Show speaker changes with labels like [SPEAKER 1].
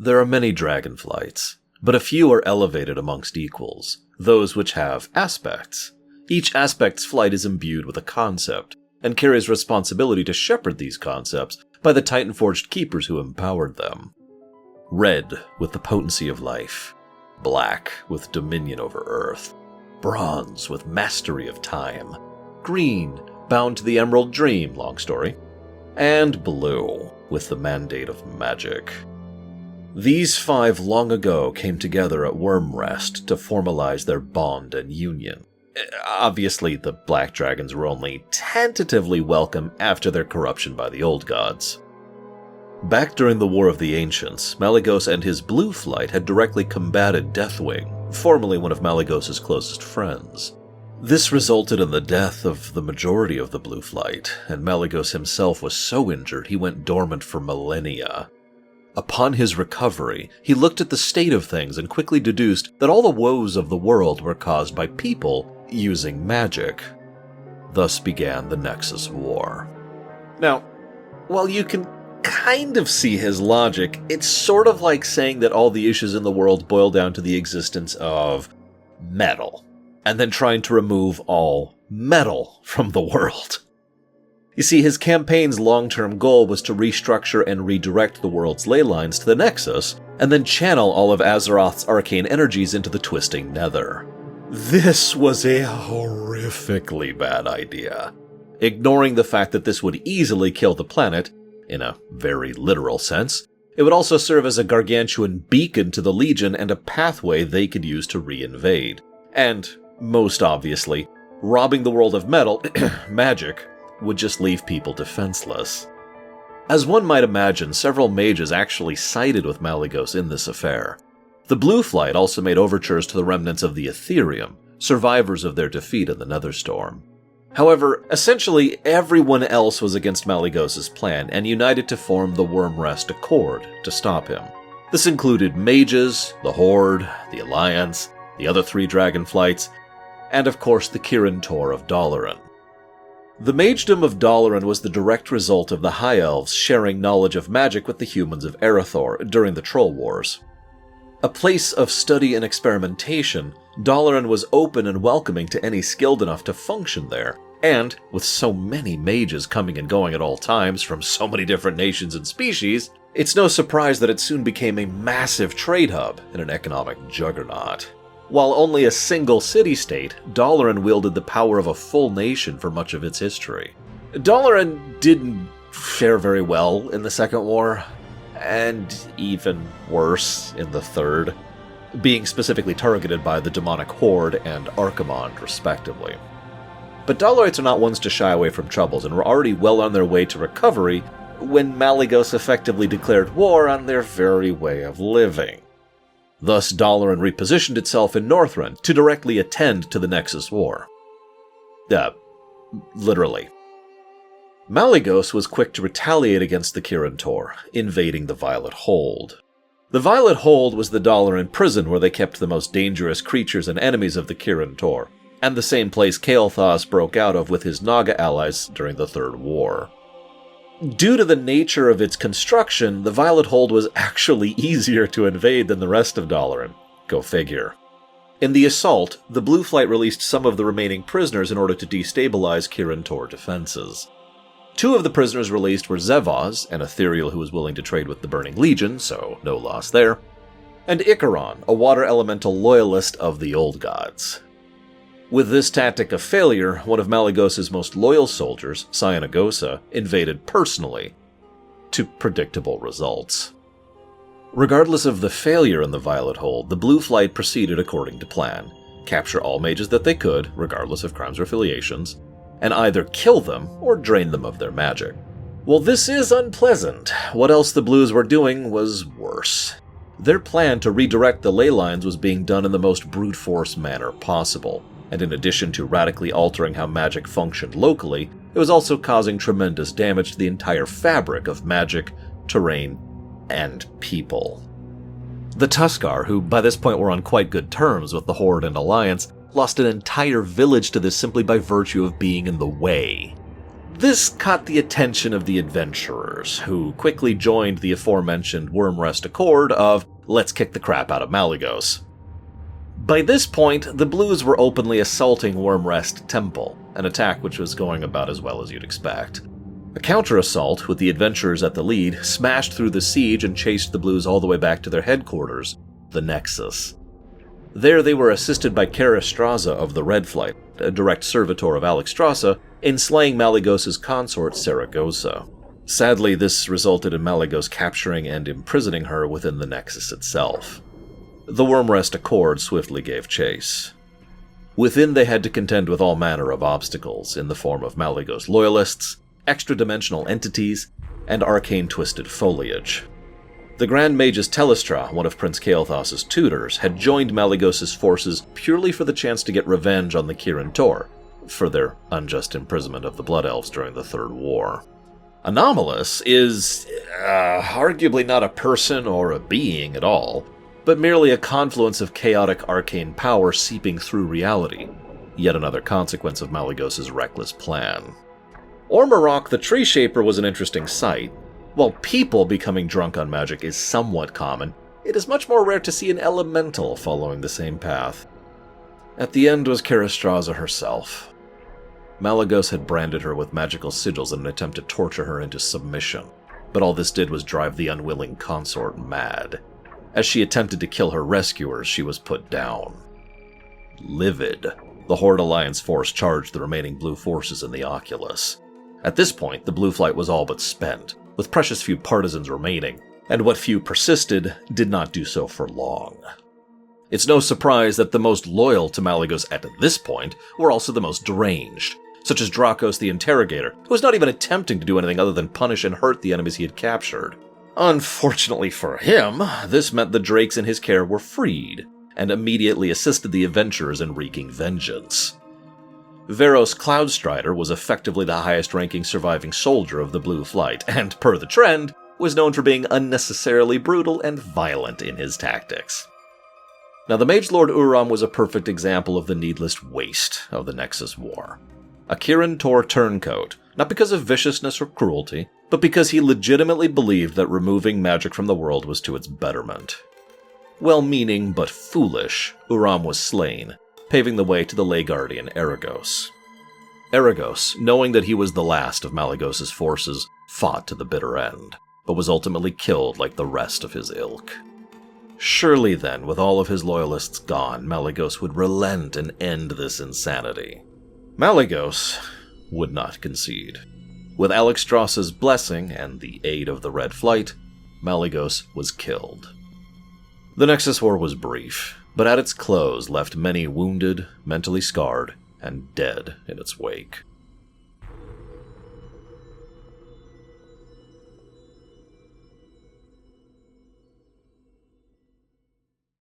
[SPEAKER 1] There are many dragonflights, but a few are elevated amongst equals, those which have aspects. Each aspect's flight is imbued with a concept, and carries responsibility to shepherd these concepts by the Titan-forged keepers who empowered them. Red, with the potency of life. Black, with dominion over Earth. Bronze, with mastery of time. Green, bound to the Emerald Dream, long story. And blue, with the mandate of magic. These 5 long ago came together at Wormrest to formalize their bond and union. Obviously, the Black Dragons were only tentatively welcome after their corruption by the Old Gods. Back during the War of the Ancients, Malygos and his Blue Flight had directly combated Deathwing, formerly one of Malygos' closest friends. This resulted in the death of the majority of the Blue Flight, and Malygos himself was so injured he went dormant for millennia. Upon his recovery, he looked at the state of things and quickly deduced that all the woes of the world were caused by people using magic. Thus began the Nexus War. Now, while you can kind of see his logic, it's sort of like saying that all the issues in the world boil down to the existence of metal, and then trying to remove all metal from the world. You see, his campaign's long-term goal was to restructure and redirect the world's ley lines to the Nexus, and then channel all of Azeroth's arcane energies into the twisting nether. This was a horrifically bad idea. Ignoring the fact that this would easily kill the planet, in a very literal sense, it would also serve as a gargantuan beacon to the Legion and a pathway they could use to reinvade. And, most obviously, robbing the world of metal, magic, would just leave people defenseless. As one might imagine, several mages actually sided with Malygos in this affair. The Blue Flight also made overtures to the remnants of the Ethereum, survivors of their defeat in the Netherstorm. However, essentially everyone else was against Malygos' plan and united to form the Wormrest Accord to stop him. This included mages, the Horde, the Alliance, the other 3 Dragonflights, and of course the Kirin Tor of Dalaran. The magedom of Dalaran was the direct result of the High Elves sharing knowledge of magic with the humans of Erethdor during the Troll Wars. A place of study and experimentation, Dalaran was open and welcoming to any skilled enough to function there, and, with so many mages coming and going at all times from so many different nations and species, it's no surprise that it soon became a massive trade hub and an economic juggernaut. While only a single city-state, Dalaran wielded the power of a full nation for much of its history. Dalaran didn't fare very well in the Second War, and even worse in the Third, being specifically targeted by the demonic Horde and Archimonde, respectively. But Dalarites are not ones to shy away from troubles, and were already well on their way to recovery when Malygos effectively declared war on their very way of living. Thus, Dalaran repositioned itself in Northrend to directly attend to the Nexus War. Literally. Malygos was quick to retaliate against the Kirin Tor, invading the Violet Hold. The Violet Hold was the Dalaran prison where they kept the most dangerous creatures and enemies of the Kirin Tor, and the same place Kael'thas broke out of with his Naga allies during the Third War. Due to the nature of its construction, the Violet Hold was actually easier to invade than the rest of Dalaran. Go figure. In the assault, the Blue Flight released some of the remaining prisoners in order to destabilize Kirin Tor defenses. 2 of the prisoners released were Zevaz, an ethereal who was willing to trade with the Burning Legion, so no loss there, and Icaron, a water elemental loyalist of the Old Gods. With this tactic a failure, one of Malygos' most loyal soldiers, Cyanogosa, invaded personally, to predictable results. Regardless of the failure in the Violet Hold, the Blue Flight proceeded according to plan: capture all mages that they could, regardless of crimes or affiliations, and either kill them or drain them of their magic. While this is unpleasant, what else the Blues were doing was worse. Their plan to redirect the ley lines was being done in the most brute force manner possible, and in addition to radically altering how magic functioned locally, it was also causing tremendous damage to the entire fabric of magic, terrain, and people. The Tuskar, who by this point were on quite good terms with the Horde and Alliance, lost an entire village to this simply by virtue of being in the way. This caught the attention of the adventurers, who quickly joined the aforementioned Wormrest Accord of, let's kick the crap out of Malygos. By this point, the Blues were openly assaulting Wormrest Temple, an attack which was going about as well as you'd expect. A counter-assault, with the adventurers at the lead, smashed through the siege and chased the Blues all the way back to their headquarters, the Nexus. There they were assisted by Karastraza of the Red Flight, a direct servitor of Alexstrasza, in slaying Malygos' consort Saragossa. Sadly, this resulted in Malygos capturing and imprisoning her within the Nexus itself. The Wormrest Accord swiftly gave chase. Within they had to contend with all manner of obstacles in the form of Malygos loyalists, extra-dimensional entities, and arcane twisted foliage. The Grand Magus Telestra, one of Prince Kael'thas's tutors, had joined Malygos' forces purely for the chance to get revenge on the Kirin Tor, for their unjust imprisonment of the Blood Elves during the Third War. Anomalous is arguably not a person or a being at all, but merely a confluence of chaotic arcane power seeping through reality, yet another consequence of Malygos' reckless plan. Ormarok the Tree Shaper was an interesting sight. While people becoming drunk on magic is somewhat common, it is much more rare to see an elemental following the same path. At the end was Karastraza herself. Malygos had branded her with magical sigils in an attempt to torture her into submission, but all this did was drive the unwilling consort mad. As she attempted to kill her rescuers, she was put down. Livid, the Horde Alliance force charged the remaining Blue forces in the Oculus. At this point, the Blue Flight was all but spent, with precious few partisans remaining, and what few persisted did not do so for long. It's no surprise that the most loyal to Malygos at this point were also the most deranged, such as Drakos the Interrogator, who was not even attempting to do anything other than punish and hurt the enemies he had captured. Unfortunately for him, this meant the Drakes in his care were freed, and immediately assisted the adventurers in wreaking vengeance. Veros Cloudstrider was effectively the highest-ranking surviving soldier of the Blue Flight, and, per the trend, was known for being unnecessarily brutal and violent in his tactics. Now, the Mage Lord Uram was a perfect example of the needless waste of the Nexus War. A Kirin Tor turncoat, not because of viciousness or cruelty, but because he legitimately believed that removing magic from the world was to its betterment. Well-meaning but foolish, Uram was slain, paving the way to the Lay Guardian Arygos. Arygos, knowing that he was the last of Malygos' forces, fought to the bitter end, but was ultimately killed like the rest of his ilk. Surely then, with all of his loyalists gone, Malygos would relent and end this insanity. Malygos would not concede. With Alexstrasza's blessing and the aid of the Red Flight, Malygos was killed. The Nexus War was brief, but at its close left many wounded, mentally scarred, and dead in its wake.